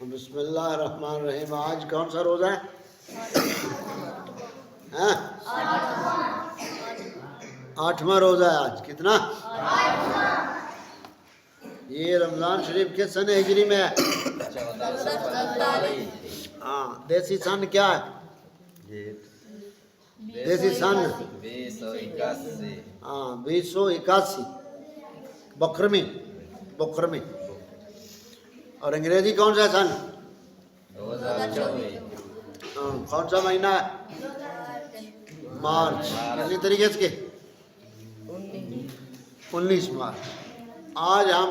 بسم اللہ الرحمن الرحیم. آج کون سا روزہ ہے؟ ہاں 8واں روزہ ہے آج. کتنا؟ یہ رمضان شریف کے سن ہجری میں ہے. ہاں دیسی سن کیا ہے؟ دیسی سن 2081 بکرمی. اور انگریزی کون سا سن؟ کون سا مہینہ ہے؟ مارچ. کتنی طریقے سے 19 مارچ. آج ہم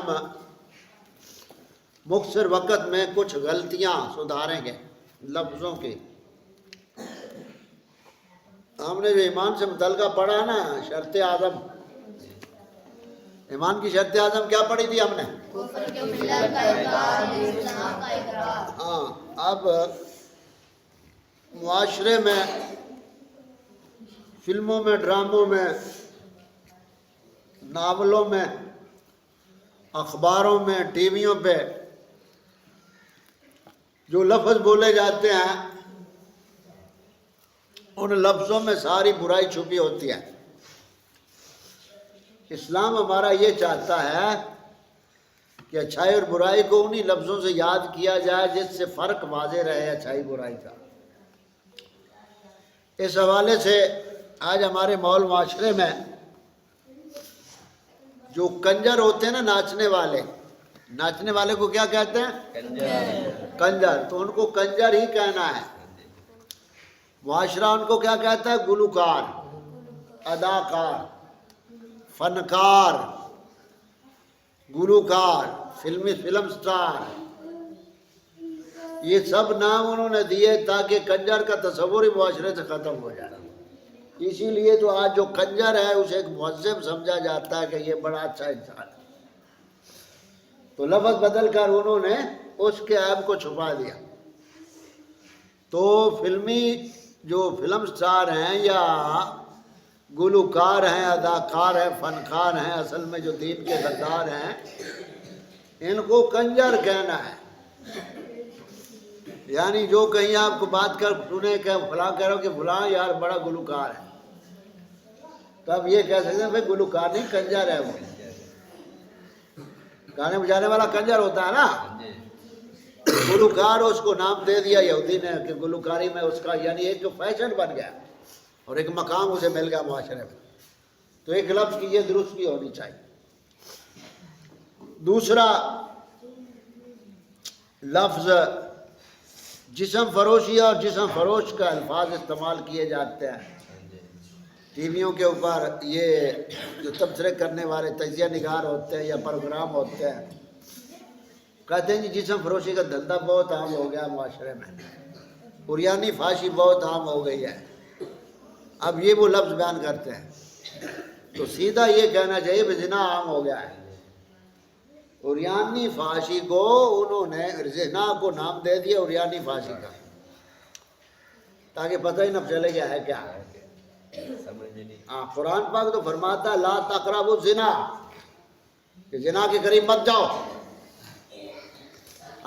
مختصر وقت میں کچھ غلطیاں سدھاریں گے لفظوں کی. ہم نے جو ایمان سے متعلقہ پڑھا نا شرط اعظم، ایمان کی شرط اعظم کیا پڑھی تھی ہم نے؟ ہاں اب معاشرے میں، فلموں میں، ڈراموں میں، ناولوں میں، اخباروں میں، ٹی ویوں پہ جو لفظ بولے جاتے ہیں ان لفظوں میں ساری برائی چھپی ہوتی ہے. اسلام ہمارا یہ چاہتا ہے کہ اچھائی اور برائی کو انہی لفظوں سے یاد کیا جائے جس سے فرق واضح رہے اچھائی برائی کا. اس حوالے سے آج ہمارے ماحول معاشرے میں جو کنجر ہوتے ہیں نا، ناچنے والے کو کیا کہتے ہیں؟ کنجر. تو ان کو کنجر ہی کہنا ہے. معاشرہ ان کو کیا کہتا ہے؟ گلوکار، اداکار، فنکار، گلوکار، فلم سٹار. یہ سب نام انہوں نے دیے تاکہ کنجر کا تصور ہی معاشرے سے ختم ہو جائے. اسی لیے تو آج جو کنجر ہے اسے ایک مہذب سمجھا جاتا ہے کہ یہ بڑا اچھا انسان ہے. تو لفظ بدل کر انہوں نے اس کے عیب کو چھپا دیا. تو جو فلم سٹار ہیں یا گلوکار ہیں، اداکار ہیں، فنکار ہیں، اصل میں جو دین کے غدار ہیں ان کو کنجر کہنا ہے. یعنی جو کہیں آپ کو بات کر سنے کہ فلاں کہہ رہا ہو کہ فلاں یار بڑا گلوکار ہے، تو آپ یہ کہہ سکتے ہیں بھائی گلوکار نہیں، کنجر ہے. وہ گانے بجانے والا کنجر ہوتا ہے نا. گلوکار اس کو نام دے دیا یہودی نے کہ گلوکاری میں اس کا یعنی ایک فیشن بن گیا اور ایک مقام اسے مل گیا معاشرے میں. تو ایک لفظ کی یہ درستی ہونی چاہیے. دوسرا لفظ جسم فروشی اور جسم فروش کا الفاظ استعمال کیے جاتے ہیں ٹی ویوں کے اوپر. یہ جو تبصرے کرنے والے تجزیہ نگار ہوتے ہیں یا پروگرام ہوتے ہیں کہتے ہیں جی جسم فروشی کا دھندا بہت عام ہو گیا معاشرے میں، عریانی فحاشی بہت عام ہو گئی ہے. اب یہ وہ لفظ بیان کرتے ہیں تو سیدھا یہ کہنا چاہیے کہ زنا عام ہو گیا ہے. عریانی فحاشی کو انہوں نے زنا کو نام دے دیا عریانی فحاشی کا تاکہ پتہ ہی نہ چلے گیا ہے کیا. قرآن پاک تو فرماتا ہے لا تقربوا الزنا، کہ زنا کے قریب مت جاؤ.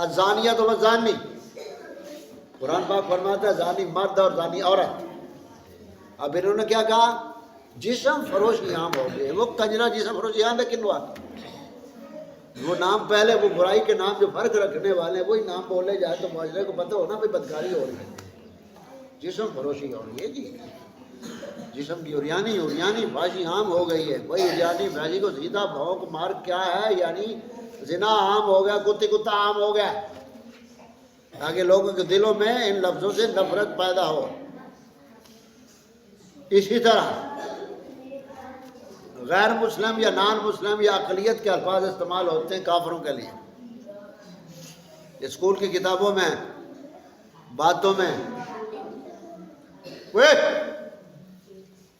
الزانیۃ والزانی، قرآن پاک فرماتا ہے زانی مرد اور زانی عورت. اب انہوں نے کیا کہا؟ جسم فروشی عام ہو گئے. وہ کنجرا جسم فروشی عام ہے کن وقت؟ وہ نام پہلے وہ برائی کے نام جو فرق رکھنے والے ہیں وہی نام بولے جائے تو معاشرے کو پتہ ہونا بھائی بدکاری ہو رہی ہے، جسم فروشی ہو رہی ہے. جی جسم کی عریانی فحاشی عام ہو گئی ہے. وہی عریانی فحاشی کو سیدھا بھونک مار کیا ہے، یعنی زنا عام ہو گیا، کتا عام ہو گیا، تاکہ لوگوں کے دلوں میں ان لفظوں سے نفرت پیدا ہو. اسی طرح غیر مسلم یا نان مسلم یا اقلیت کے الفاظ استعمال ہوتے ہیں کافروں کے لیے. اسکول کی کتابوں میں، باتوں میں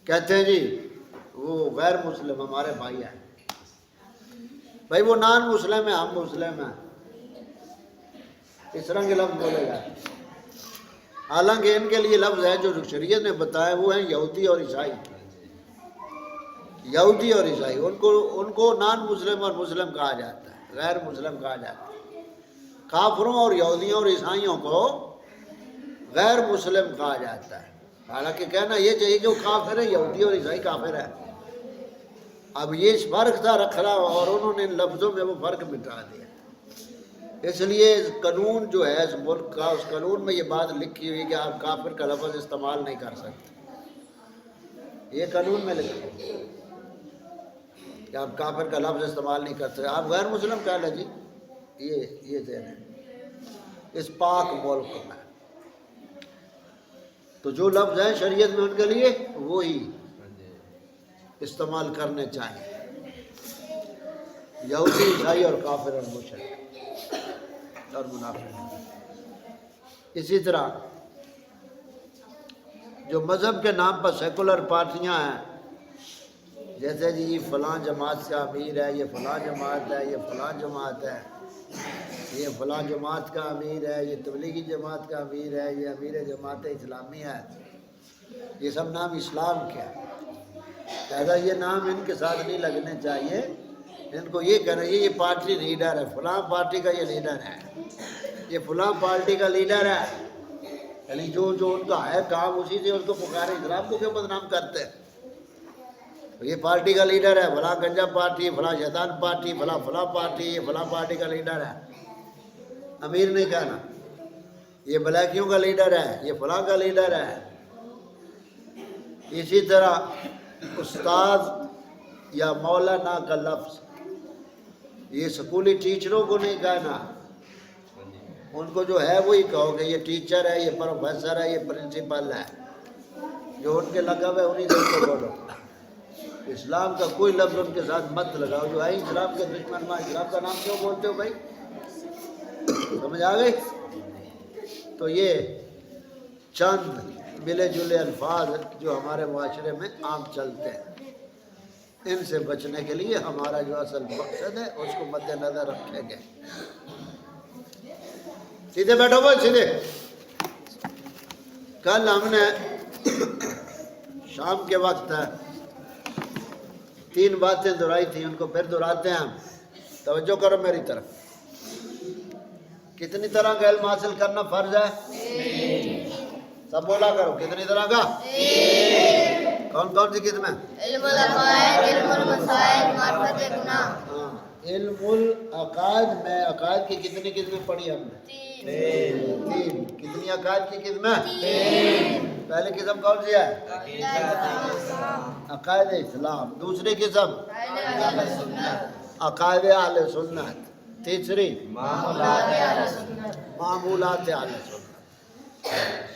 کہتے ہیں جی وہ غیر مسلم ہمارے بھائی ہیں. بھائی وہ نان مسلم ہے، ہم مسلم ہیں. اس طرح کے لفظ بولے گا. حالانکہ ان کے لیے لفظ ہے جو شریعت نے بتایا وہ ہیں یہودی اور عیسائی. ان کو نان مسلم اور مسلم کہا جاتا ہے، غیر مسلم کہا جاتا ہے. کافروں اور یہودیوں اور عیسائیوں کو غیر مسلم کہا جاتا ہے، حالانکہ کہنا یہ چاہیے کہ وہ کافر ہے، یہودی اور عیسائی کافر ہے۔ اب یہ فرق تھا رکھنا، اور انہوں نے ان لفظوں میں وہ فرق مٹا دیا۔ اس لیے قانون جو ہے اس ملک کا، اس قانون میں یہ بات لکھی ہوئی کہ آپ کافر کا لفظ استعمال نہیں کر سکتے، یہ قانون میں لکھا ہے کہ آپ کافر کا لفظ استعمال نہیں کر سکتے، آپ غیر مسلم کہہ لیں جی، یہ ذہن ہے اس پاک ملک میں۔ تو جو لفظ ہیں شریعت میں ان کے لیے وہی استعمال کرنے چاہیے، یہودی عیسائی اور کافر اور مشرک اور منافق۔ اسی طرح جو مذہب کے نام پر سیکولر پارٹیاں ہیں، جیسے جی یہ فلاں جماعت کا امیر ہے، یہ فلاں جماعت ہے، یہ فلاں جماعت ہے، یہ فلاں جماعت کا امیر ہے، یہ تبلیغی جماعت کا امیر ہے، یہ امیر جماعت اسلامی ہے، یہ سب نام اسلام کے ہیں، لہذا یہ نام ان کے ساتھ نہیں لگنے چاہیے۔ ان کو یہ کہنا یہ پارٹی لیڈر ہے، فلاں پارٹی کا یہ لیڈر ہے، یہ فلاں پارٹی کا لیڈر ہے، یعنی جو ان کا ہے کام اسی سے ان کو پکارے، اسلام کو کیوں بدنام کرتے ہیں؟ یہ پارٹی کا لیڈر ہے، فلاں گنجا پارٹی، فلاں شیطان پارٹی، فلاں پارٹی، یہ فلاں پارٹی کا لیڈر ہے، امیر نہیں کہنا۔ یہ بلیکیوں کا لیڈر ہے، یہ فلاں کا لیڈر ہے۔ اسی طرح استاد یا مولانا کا لفظ یہ سکولی ٹیچروں کو نہیں کہنا، ان کو جو ہے وہی کہو کہ یہ ٹیچر ہے، یہ پروفیسر ہے، یہ پرنسپل ہے، جو ان کے لقب ہے انہیں کو بولو۔ اسلام کا کوئی لفظ ان کے ساتھ مت لگاؤ، جو ہے اسلام کے دشمن میں اسلام کا نام کیوں بولتے ہو بھائی؟ سمجھ آ گئی؟ تو یہ چند ملے جلے الفاظ جو ہمارے معاشرے میں عام چلتے ہیں، ان سے بچنے کے لیے ہمارا جو اصل مقصد ہے اس کو مد نظر رکھیں گے۔ سیدھے بیٹھو بھائی سیدھے۔ کل ہم نے شام کے وقت 3 باتیں دہرائی تھیں، ان کو پھر دہراتے ہیں ہم، توجہ کرو میری طرف۔ کتنی طرح کا علم حاصل کرنا فرض ہے؟ سب بولا کرو، کتنی طرح کا؟ کون کون سی قسمیں؟ علم العقائد، علم المسائل، معرفت گناہ۔ علم العقائد میں عقائد کی کتنی قسمیں پڑھی ہم نے؟ 3۔ کتنی عقائد کی قسمیں؟ 3۔ پہلی قسم کون سی ہے؟ عقائد اسلام۔ دوسری قسم عقائد اہل سنت۔ تیسری معمولات اہل سنت۔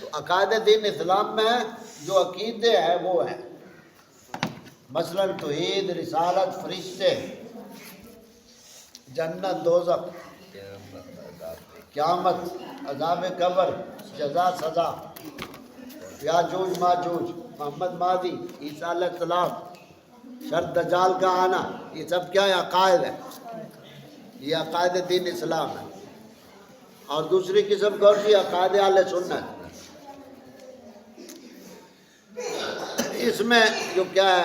تو عقائد دین اسلام میں جو عقیدے ہیں وہ ہیں مثلا توحید، رسالت، فرشتے، جنت، دوزخ، قیامت، عذاب قبر، جزا سزا، یاجوج ماجوج، محمد مہدی، عیسیٰ علیہ السلام، شر دجال کا آنا، یہ سب کیا ہے؟ عقائد ہے، یہ عقائد دین اسلام ہے۔ اور دوسری قسم کون سی؟ عقائد اہل سنت۔ اس میں جو کیا ہے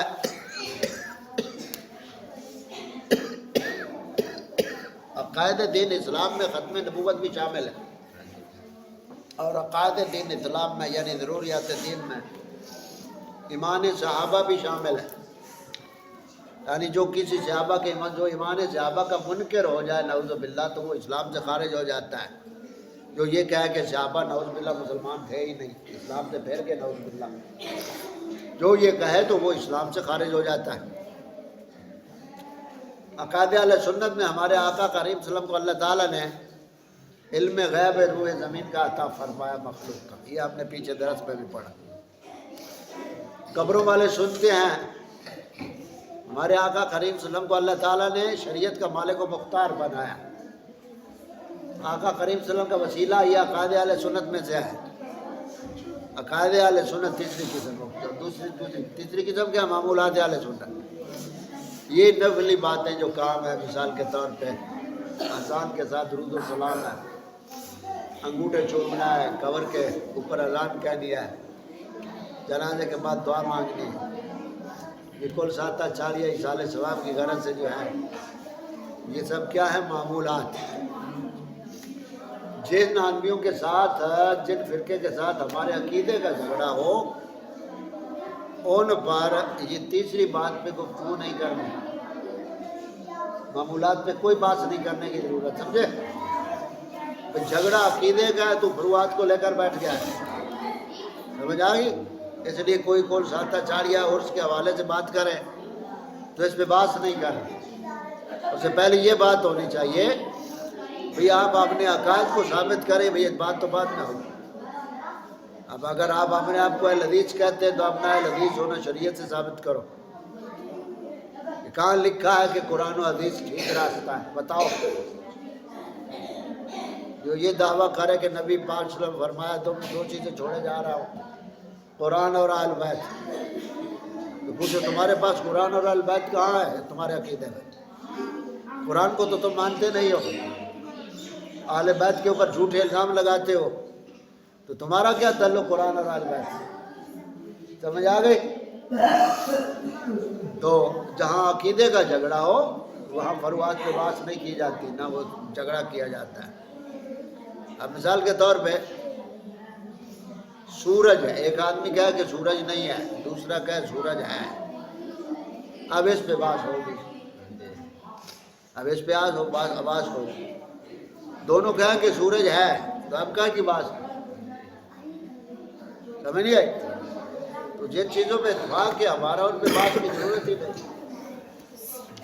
عقائد دین اسلام میں ختم نبوت بھی شامل ہے، اور عقائد دین اسلام میں یعنی ضروریات دین میں ایمان صحابہ بھی شامل ہے، یعنی جو کسی صحابہ کے جو ایمان صحابہ کا منکر ہو جائے نعوذ باللہ تو وہ اسلام سے خارج ہو جاتا ہے۔ جو یہ کہے کہ صحابہ نعوذ باللہ مسلمان تھے ہی نہیں، اسلام سے پھیر کے نعوذ باللہ، جو یہ کہے تو وہ اسلام سے خارج ہو جاتا ہے۔ عقائد اہل سنت میں ہمارے آقا کریم صلی اللہ علیہ وسلم کو اللہ تعالیٰ نے علم غیب روح زمین کا عطا فرمایا مخلوق کا، یہ آپ نے پیچھے درس میں بھی پڑھا۔ قبروں والے سنتے ہیں ہمارے آقا کریم صلی اللہ علیہ وسلم کو اللہ تعالیٰ نے شریعت کا مالک و مختار بنایا، آقا کریم صلی اللہ علیہ وسلم کا وسیلہ یہ عقائد اہل سنت میں سے ہے۔ عقائد اہل سنت تیسری قسم، تیسری قسم کیا؟ معمولات اہل سنت، یہ نفلی باتیں جو کام ہے، مثال کے طور پہ اذان کے ساتھ درود و سلام ہے، انگوٹھے چومنا ہے، قبر کے اوپر اذان کہہ دیا ہے، جنازے کے بعد دعا مانگنی ہے، یہ کل ساتھ چالیہ ایصال ثواب کی غرض سے جو ہے، یہ سب کیا ہے؟ معمولات۔ جن آدمیوں کے ساتھ جن فرقے کے ساتھ ہمارے عقیدے کا جھگڑا ہو ان پر یہ تیسری بات پہ گفتگو نہیں کرنی، معمولات پہ کوئی بات نہیں کرنے کی ضرورت، سمجھے؟ جھگڑا عقیدے کا ہے تو فروعات کو لے کر بیٹھ گیا ہے، سمجھ آ گئی؟ اس لیے کوئی کول ساتھا چاڑیا عرس کے حوالے سے بات کرے تو اس پہ بات نہیں کرنی، اس سے پہلے یہ بات ہونی چاہیے بھئی آپ اپنے عقائد کو ثابت کریں، بھئی بات تو بات نہ ہو۔ اب اگر آپ اپنے آپ کو اہل حدیث کہتے ہیں تو اپنا اہل حدیث ہونا شریعت سے ثابت کرو، کہاں لکھا ہے کہ قرآن و حدیث ٹھیک راستہ ہے؟ بتاؤ۔ جو یہ دعویٰ کرے کہ نبی پاک صلی اللہ علیہ وسلم فرمایا تم دو چیزیں چھوڑے جا رہا ہو، قرآن اور اہل بیت، تو پوچھو تمہارے پاس قرآن اور اہل بیت کہاں ہے تمہارے عقیدے میں؟ قرآن کو تو تم مانتے نہیں ہو، اہل بیت کے اوپر جھوٹے الزام لگاتے ہو، تو تمہارا کیا تعلق قرآن اور اہل بیت سے؟ سمجھ آ گئی؟ تو جہاں عقیدے کا جھگڑا ہو وہاں فروعات پہ بات نہیں کی جاتی، نہ وہ جھگڑا کیا جاتا ہے۔ اب مثال کے طور پہ سورج ہے، ایک آدمی کہے کہ سورج نہیں ہے، دوسرا کہے سورج ہے، اب اس پہ بات ہوگی، اب اس پہ آواز ہوگی، دونوں کہیں کہ سورج ہے تو اب کہاں کی بات سمجھ نہیں آئی؟ تو جن چیزوں پہ اتفاق ہے ہمارا ان پہ بات کی ضرورت ہی نہیں۔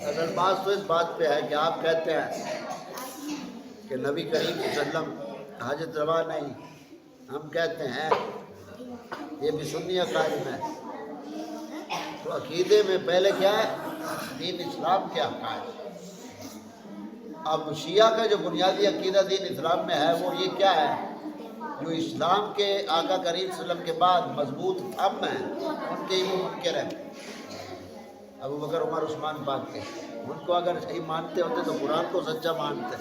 اصل بات تو اس بات پہ ہے کہ آپ کہتے ہیں کہ نبی کریم صلی اللہ علیہ وسلم حاجت روا نہیں، ہم کہتے ہیں یہ بھی سنی عقائد میں، تو عقیدے میں پہلے کیا ہے؟ دین اسلام کے عقائد۔ اب شیعہ کا جو بنیادی عقیدہ دین اسلام میں ہے وہ یہ کیا ہے؟ جو اسلام کے آقا کریم صلی اللہ علیہ وسلم کے بعد مضبوط ہم ہیں ان کے ہی وہ منکر ہیں، ابو بکر عمر عثمان پاک کے، ان کو اگر صحیح مانتے ہوتے تو قرآن کو سچا مانتے،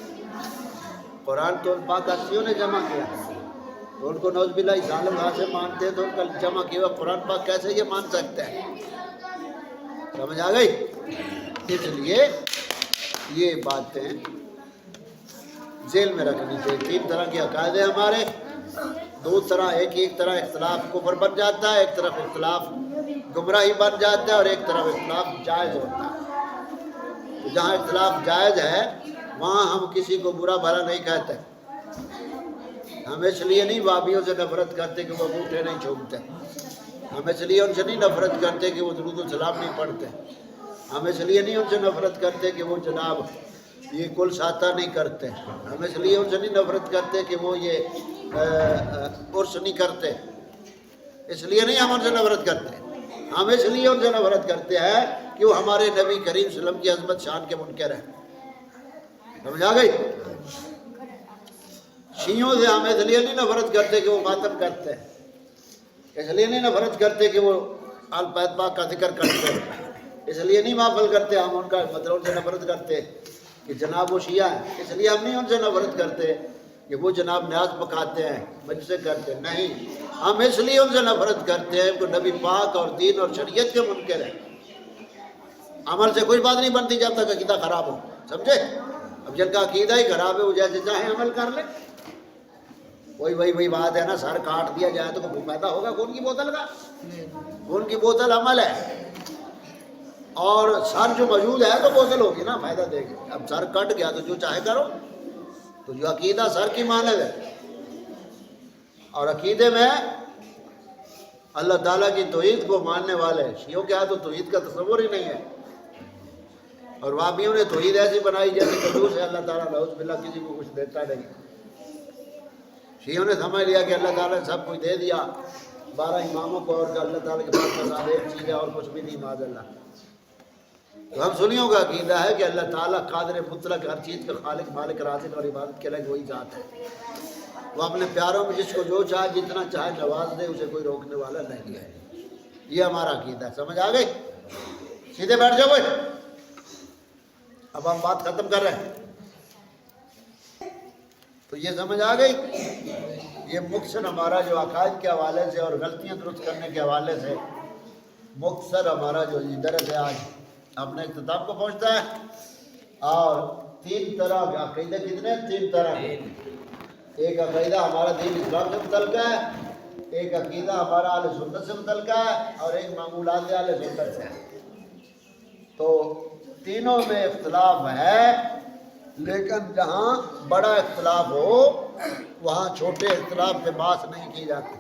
قرآن تو ان پاک ہستیوں نے جمع کیا، تو ان کو نعوذ باللہ ظالم ہاتھ سے مانتے تو ان کا جمع کیا ہوا قرآن پاک کیسے یہ مان سکتے ہیں؟ سمجھ آ گئی؟ اس لیے یہ باتیں ذہن میں رکھنی چاہیے۔ تین طرح کے عقائد ہیں ہمارے، دو طرح، ایک طرح اختلاف کفر بن جاتا ہے، ایک طرف اختلاف گمراہی بن جاتا ہے، اور ایک طرف اختلاف جائز ہوتا ہے۔ تو جہاں اختلاف جائز ہے وہاں ہم کسی کو برا بھلا نہیں کہتے، ہم اس لیے نہیں وابیوں سے نفرت کرتے کہ وہ انگوٹھے نہیں چھومتے، ہم اس لیے ان سے نہیں نفرت کرتے کہ وہ درود و سلام نہیں پڑھتے، ہم اس لیے نہیں ان سے نفرت کرتے کہ وہ جناب یہ کل ساتہ نہیں کرتے، ہم اس لیے ان سے نہیں نفرت کرتے کہ وہ یہ عرس نہیں کرتے، اس لیے نہیں ہم ان سے نفرت کرتے، ہم اس لیے ان سے نفرت کرتے ہیں کہ وہ ہمارے نبی کریم صلی اللہ علیہ وسلم کی عظمت شان کے منکر ہیں۔ سمجھ آ گئی؟ شیعوں سے ہم اس لیے نہیں نفرت کرتے کہ وہ ماتم کرتے ہیں، اس لیے نہیں نفرت کرتے کہ وہ آل بیت پاک کا ذکر کرتے ہیں، اس لیے نہیں محفل کرتے ہم ان کا مطلب ان سے نفرت کرتے کہ جناب وہ شیعہ ہیں، اس لیے ہم نہیں ان سے نفرت کرتے کہ وہ جناب نیاز پکاتے ہیں مجلسیں کرتے ہیں، نہیں، ہم اس لیے ان سے نفرت کرتے ہیں کہ نبی پاک اور دین اور شریعت کے منکر ہیں۔ عمل سے کوئی بات نہیں بنتی جب تک عقیدہ خراب ہو، سمجھے؟ اب جن کا عقیدہ ہی خراب ہے وہ جیسے چاہیں عمل کر لیں، وہی بات ہے نا، سر کاٹ دیا جائے تو کوئی فائدہ ہوگا خون کی بوتل کا؟ خون کی بوتل عمل ہے، اور سر جو موجود ہے تو بوتل ہوگی نا، فائدہ دے گی۔ اب سر کٹ گیا تو جو چاہے کرو، تو جو عقیدہ سر کی مانند ہے، اور عقیدے میں اللہ تعالیٰ کی توحید کو ماننے والے شیعوں کے ہاں تو توحید کا تصور ہی نہیں ہے، اور وہابیوں نے توحید ایسی بنائی جیسے کنجوس ہے اللہ تعالیٰ نعوذ باللہ کسی کو کچھ دیتا نہیں۔ شیعوں نے سمجھ لیا کہ اللہ تعالیٰ نے سب کچھ دے دیا 12 اماموں کو، اور کہ اللہ تعالیٰ کے پاس بس ایک چیز ہے اور کچھ بھی نہیں، معاذ اللہ۔ تو ہم سنیوں کا عقیدہ ہے کہ اللہ تعالیٰ قادر مطلق، ہر چیز کا خالق مالک رازق اور عبادت کے لئے وہی ذات ہے، وہ اپنے پیاروں میں جس کو جو چاہے جتنا چاہے نواز دے، اسے کوئی روکنے والا نہیں ہے۔ یہ ہمارا عقیدہ ہے، سمجھ آ گئی؟ سیدھے بیٹھ جاؤ۔ اب ہم بات ختم کر رہے ہیں، تو یہ سمجھ آ گئی؟ یہ مختصر ہمارا جو عقائد کے حوالے سے اور غلطیاں درست کرنے کے حوالے سے مختصر ہمارا جو درس ہے آج اپنے اختتام کو پہنچتا ہے۔ اور 3 طرح کے عقیدے کتنے؟ 3 طرح، ایک عقیدہ ہمارا دین اسلام سے متعلقہ ہے، ایک عقیدہ ہمارا اہل سنت سے متعلقہ ہے، اور ایک معمولات اہل سنت سے ہے۔ تو تینوں میں اختلاف ہے، لیکن جہاں بڑا اختلاف ہو وہاں چھوٹے اختلاف پہ بحث نہیں کی جاتی۔